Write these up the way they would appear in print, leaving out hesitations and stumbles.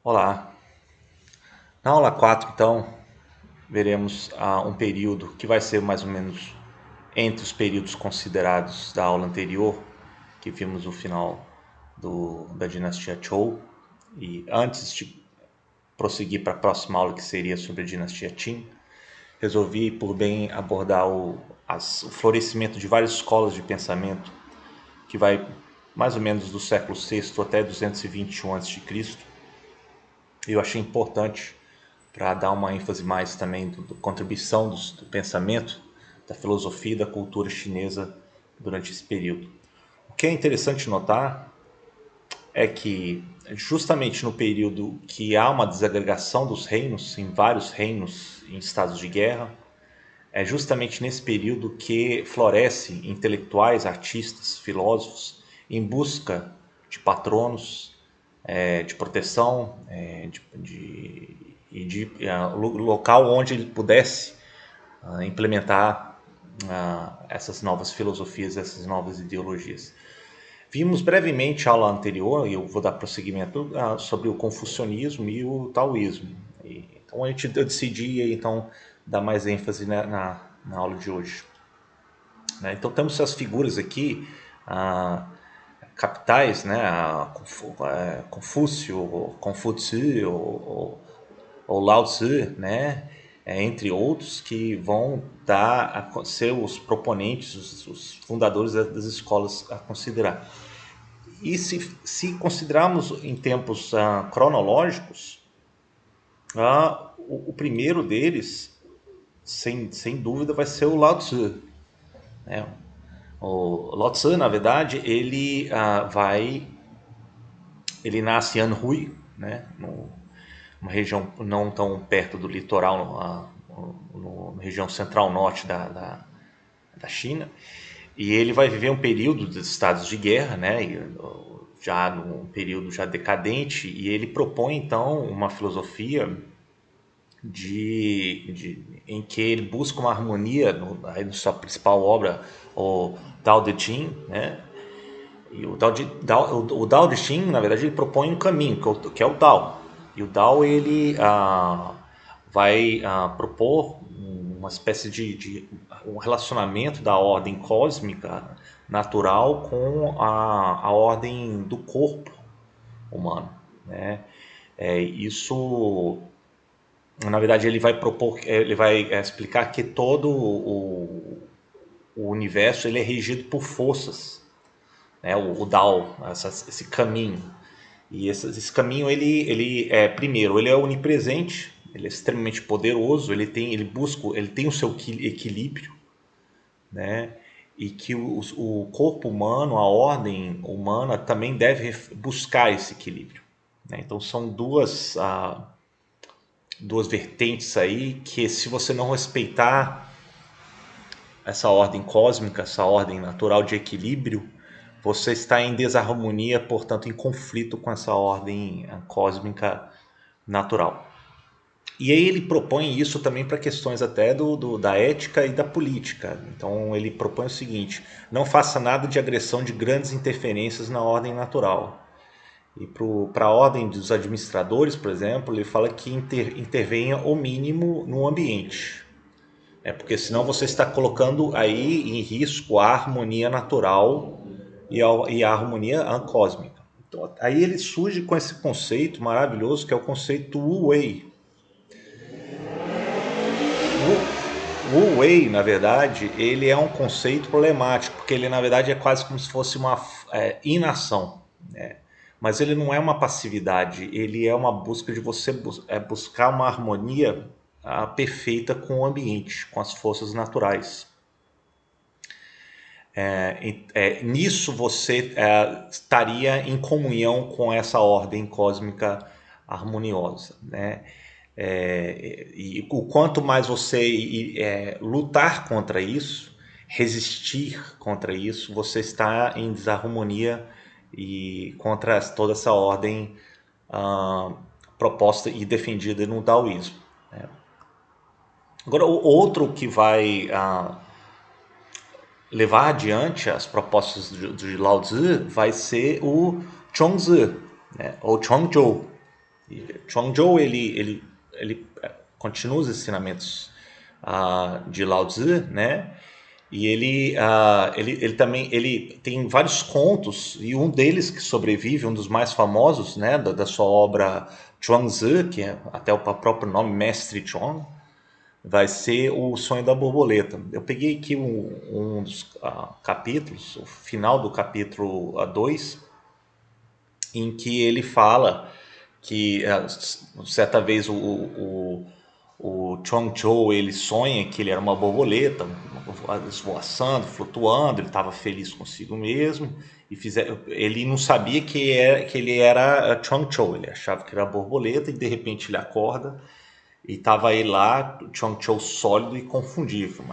Olá. Na aula 4, então, veremos um período que vai ser mais ou menos entre os períodos considerados da aula anterior, que vimos o final da dinastia Zhou, e antes de prosseguir para a próxima aula, que seria sobre a dinastia Qin, resolvi por bem abordar o florescimento de várias escolas de pensamento, que vai mais ou menos do século VI até 221 a.C. Eu achei importante para dar uma ênfase mais também da contribuição do pensamento, da filosofia e da cultura chinesa durante esse período. O que é interessante notar é que justamente no período que há uma desagregação dos reinos, em vários reinos em estados de guerra, é justamente nesse período que florescem intelectuais, artistas, filósofos em busca de patronos, de proteção, local onde ele pudesse implementar essas novas filosofias, essas novas ideologias. Vimos brevemente a aula anterior, e eu vou dar prosseguimento, sobre o confucionismo e o taoísmo. Então eu decidi então dar mais ênfase na aula de hoje. Né? Então temos essas figuras aqui, capitais, né? Confúcio, Confúcio, ou Lao Tzu, né? Entre outros, que vão ser os proponentes, os fundadores das escolas a considerar. E se considerarmos em tempos cronológicos, o primeiro deles, sem dúvida, vai ser o Lao Tzu. Né? O Lao Tzu, na verdade, ele nasce em Anhui, né? Uma região não tão perto do litoral, na região central-norte da China. E ele vai viver um período de estados de guerra, né? Já num período já decadente, e ele propõe então uma filosofia em que ele busca uma harmonia na sua principal obra, o Tao Te Ching, né? E o Tao Te Ching, na verdade, ele propõe um caminho, que é o Tao. E o Tao, ele vai propor uma espécie de um relacionamento da ordem cósmica natural com a ordem do corpo humano, né? Isso, na verdade, ele vai explicar que todo o universo ele é regido por forças, né? O Dao, esse caminho. E esse caminho, primeiro, ele é onipresente, ele é extremamente poderoso, ele tem o seu equilíbrio, né? E que o corpo humano, a ordem humana também deve buscar esse equilíbrio. Né? Então são duas vertentes aí que, se você não respeitar essa ordem cósmica, essa ordem natural de equilíbrio, você está em desarmonia, portanto em conflito com essa ordem cósmica natural. E aí ele propõe isso também para questões até da ética e da política. Então ele propõe o seguinte: não faça nada de agressão de grandes interferências na ordem natural. E para a ordem dos administradores, por exemplo, ele fala que intervenha o mínimo no ambiente. Porque senão você está colocando aí em risco a harmonia natural e a harmonia cósmica. Então, aí ele surge com esse conceito maravilhoso que é o conceito Wu Wei. Wu Wei, na verdade, ele é um conceito problemático, porque ele, na verdade, é quase como se fosse uma inação. Né? Mas ele não é uma passividade, ele é uma busca de você buscar uma harmonia perfeita com o ambiente, com as forças naturais. Nisso você estaria em comunhão com essa ordem cósmica harmoniosa, né? E o quanto mais você lutar contra isso, resistir contra isso, você está em desarmonia e contra toda essa ordem proposta e defendida no taoísmo. Né? Agora, o outro que vai levar adiante as propostas de Lao Tzu vai ser o Chuang Tzu, né? Ou Chuang Zhou. Chuang ele continua os ensinamentos de Lao Tzu, né? E ele também ele tem vários contos, e um deles que sobrevive, um dos mais famosos, né, da sua obra Chuang-Tzu, que é até o próprio nome, Mestre Chuang, vai ser O Sonho da Borboleta. Eu peguei aqui um dos capítulos, o final do capítulo 2, em que ele fala que certa vez o Chong Chou ele sonha que ele era uma borboleta esvoaçando, flutuando, ele estava feliz consigo mesmo ele não sabia que ele era Chong Chou, ele achava que era borboleta e de repente ele acorda e estava ele lá, Chong Chou sólido e confundível,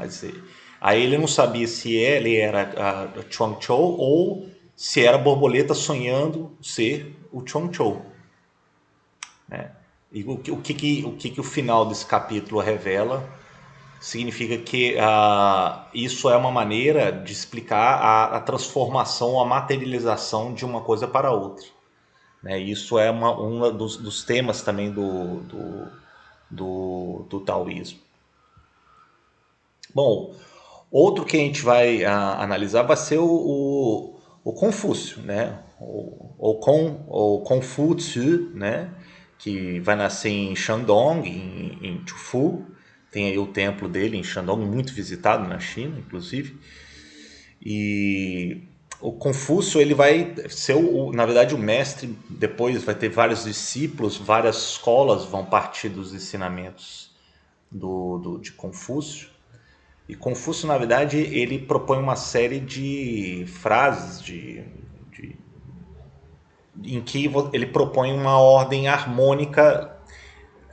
aí ele não sabia se ele era Chong Chou ou se era borboleta sonhando ser o Chong Chou, né? E o final desse capítulo revela significa que isso é uma maneira de explicar a transformação, a materialização de uma coisa para outra, né? Isso é um dos temas também do taoísmo. Bom, outro que a gente vai analisar vai ser o Confúcio, né? O Confúcio, né? Que vai nascer em Shandong, em Chufu. Tem aí o templo dele em Shandong, muito visitado na China, inclusive. E o Confúcio ele vai ser, na verdade, o mestre. Depois vai ter vários discípulos, várias escolas vão partir dos ensinamentos de Confúcio. E Confúcio, na verdade, ele propõe uma série de frases em que ele propõe uma ordem harmônica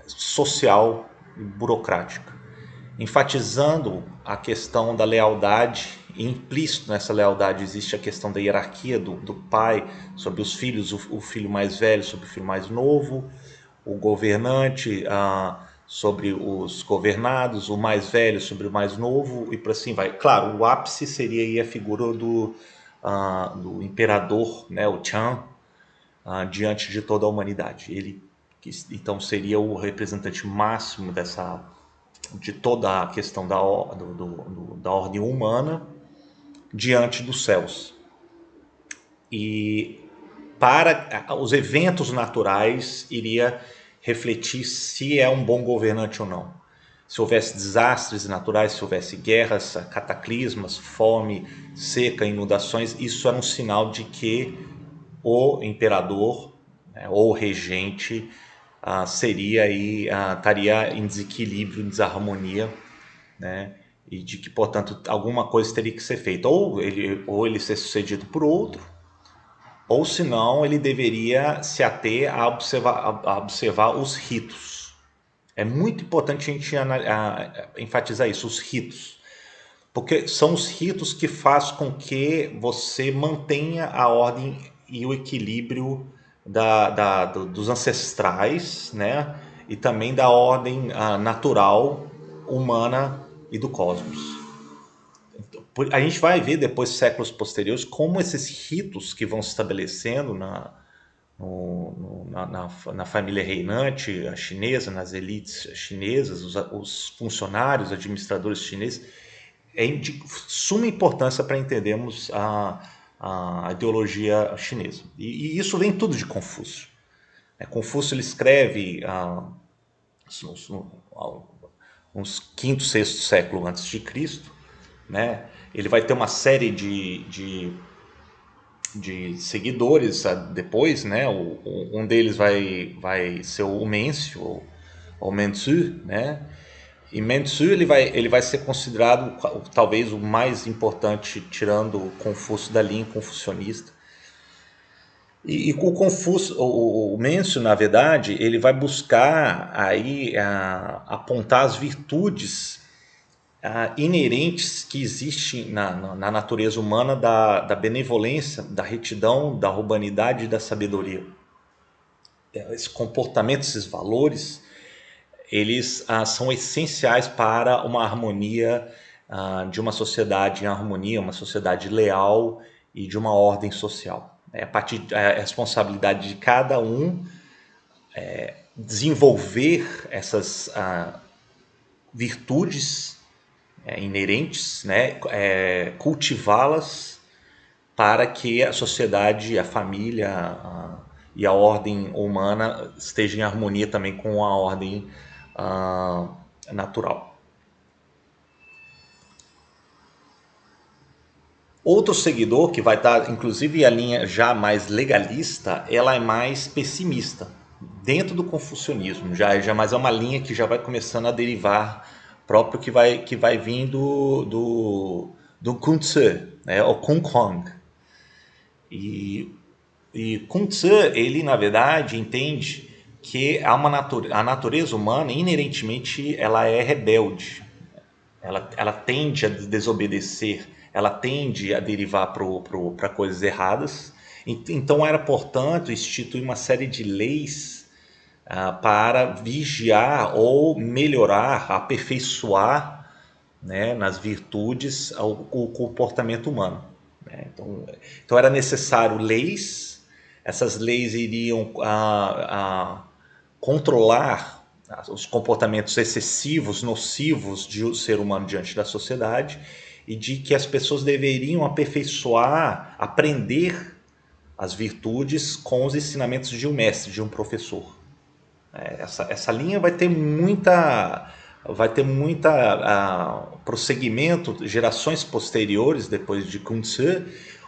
social e burocrática, enfatizando a questão da lealdade. E implícito nessa lealdade existe a questão da hierarquia do pai sobre os filhos, o filho mais velho sobre o filho mais novo, o governante sobre os governados, o mais velho sobre o mais novo e por assim vai. Claro, o ápice seria aí a figura do imperador, né, o Chan, diante de toda a humanidade. Ele então seria o representante máximo de toda a questão da ordem humana diante dos céus. E para os eventos naturais iria refletir se é um bom governante ou não. Se houvesse desastres naturais, se houvesse guerras, cataclismas, fome, seca, inundações, isso era um sinal de que o imperador, né, ou regente seria aí, estaria em desequilíbrio, em desarmonia, né? E de que, portanto, alguma coisa teria que ser feita. Ou ele ser sucedido por outro, ou senão ele deveria se ater a observar os ritos. É muito importante a gente enfatizar isso, os ritos. Porque são os ritos que fazem com que você mantenha a ordem e o equilíbrio dos ancestrais, né? E também da ordem natural, humana e do cosmos. A gente vai ver depois, séculos posteriores, como esses ritos que vão se estabelecendo na família reinante a chinesa, nas elites chinesas, os funcionários, administradores chineses, é de suma importância para entendermos a ideologia chinesa. E isso vem tudo de Confúcio. Confúcio ele escreve uns quinto, sexto século antes de Cristo, né? Ele vai ter uma série de seguidores depois, né? Um deles vai ser o Mêncio, ou Mentsu, né? E Mentsu ele vai ser considerado talvez o mais importante, tirando o Confúcio da linha confucionista. E com o Confúcio, o Mêncio, na verdade, ele vai buscar aí apontar as virtudes inerentes que existem na natureza humana da benevolência, da retidão, da urbanidade e da sabedoria. Esse comportamento, esses valores, eles são essenciais para uma harmonia de uma sociedade em harmonia, uma sociedade leal e de uma ordem social. A partir da responsabilidade de cada um desenvolver essas virtudes inerentes, né, cultivá-las para que a sociedade, a família e a ordem humana estejam em harmonia também com a ordem natural. Outro seguidor que vai estar, inclusive a linha já mais legalista, ela é mais pessimista. Dentro do confucionismo, já mais é uma linha que já vai começando a derivar próprio que vai vindo do Kun Tzu, né, o Kung Hong. E Kung Tzu, ele na verdade entende que a natureza humana inerentemente ela é rebelde, ela tende a desobedecer, ela tende a derivar para coisas erradas. Então era, portanto, instituir uma série de leis para vigiar ou melhorar, aperfeiçoar, né, nas virtudes o comportamento humano. Né? Então era necessário leis, essas leis iriam controlar os comportamentos excessivos, nocivos de o ser humano diante da sociedade, e de que as pessoas deveriam aperfeiçoar, aprender as virtudes com os ensinamentos de um mestre, de um professor. Essa linha vai ter muita prosseguimento, gerações posteriores depois de Kun Tzu.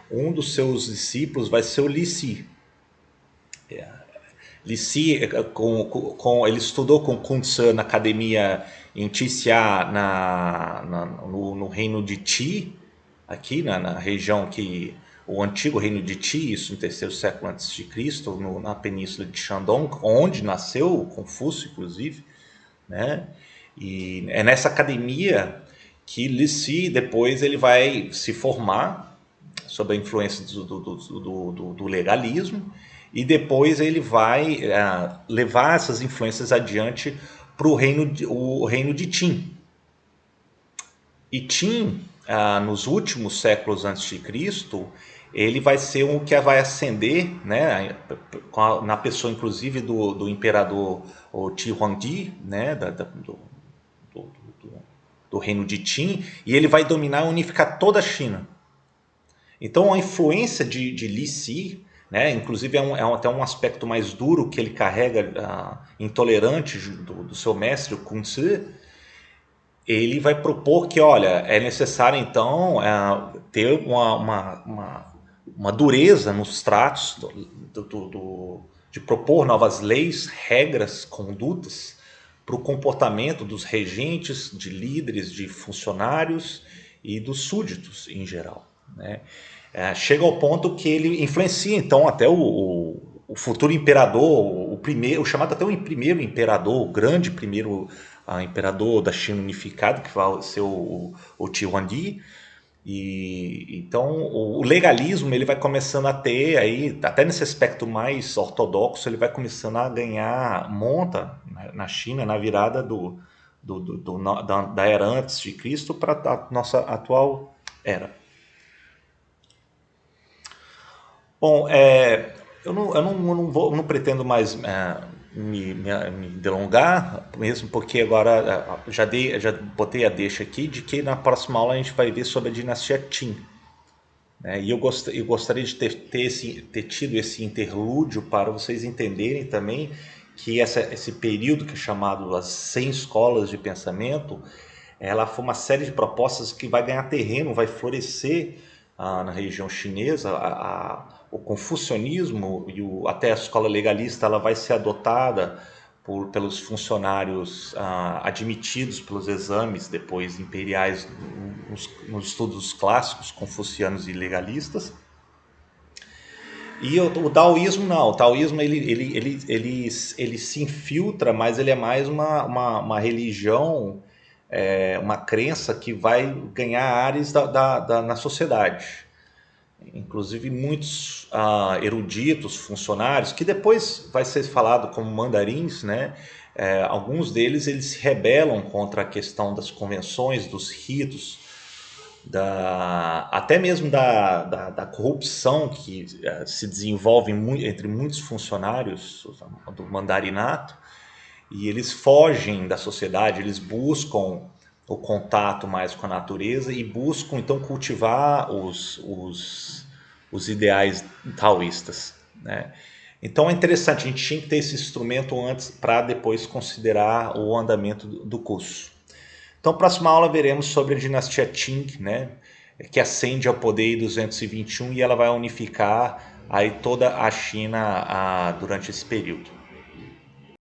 Um dos seus discípulos vai ser o Li Si. Li Si, ele estudou com Kun Tzu na academia em Tixia, no reino de Qi, aqui na região que o antigo reino de Qi, isso no terceiro século antes de Cristo, na península de Shandong, onde nasceu Confúcio, inclusive, né? E é nessa academia que Li Si depois ele vai se formar sob a influência do legalismo, e depois ele vai levar essas influências adiante para o reino de Qin. E Qin, nos últimos séculos antes de Cristo, ele vai ser o que vai ascender, né, na pessoa inclusive do imperador Ti Huangdi, né, do reino de Qin, e ele vai dominar e unificar toda a China. Então a influência de Li Si, né, inclusive até um aspecto mais duro que ele carrega, intolerante do seu mestre, o Kun Tzu. Ele vai propor que, olha, é necessário então ter uma dureza nos tratos, de propor novas leis, regras, condutas para o comportamento dos regentes, de líderes, de funcionários e dos súditos em geral, né? Chega ao ponto que ele influencia então até o futuro imperador, o chamado até o primeiro imperador, o grande primeiro imperador da China unificada, que vai ser o Ti Huangdi. E então o legalismo ele vai começando a ter aí, até nesse aspecto mais ortodoxo, ele vai começando a ganhar monta na China na virada da era antes de Cristo para a nossa atual era. Bom, eu não pretendo mais me delongar, mesmo porque agora já botei a deixa aqui de que na próxima aula a gente vai ver sobre a dinastia Qin. Né? E eu gostaria de ter tido esse interlúdio para vocês entenderem também que esse período que é chamado as 100 escolas de pensamento, ela foi uma série de propostas que vai ganhar terreno, vai florescer na região chinesa. O confucionismo e até a escola legalista ela vai ser adotada pelos funcionários admitidos pelos exames depois imperiais nos estudos clássicos confucianos e legalistas. E o taoísmo não, o taoísmo ele se infiltra, mas ele é mais uma religião, uma crença que vai ganhar áreas na sociedade. Inclusive muitos eruditos, funcionários, que depois vai ser falado como mandarins, né? Alguns deles eles se rebelam contra a questão das convenções, dos ritos, até mesmo da corrupção que se desenvolve entre muitos funcionários do mandarinato, e eles fogem da sociedade, eles buscam o contato mais com a natureza e buscam então cultivar os ideais taoístas, né? Então é interessante, a gente tinha que ter esse instrumento antes para depois considerar o andamento do curso. Então, próxima aula veremos sobre a dinastia Qing, né, que ascende ao poder em 221 e ela vai unificar aí toda a China durante esse período.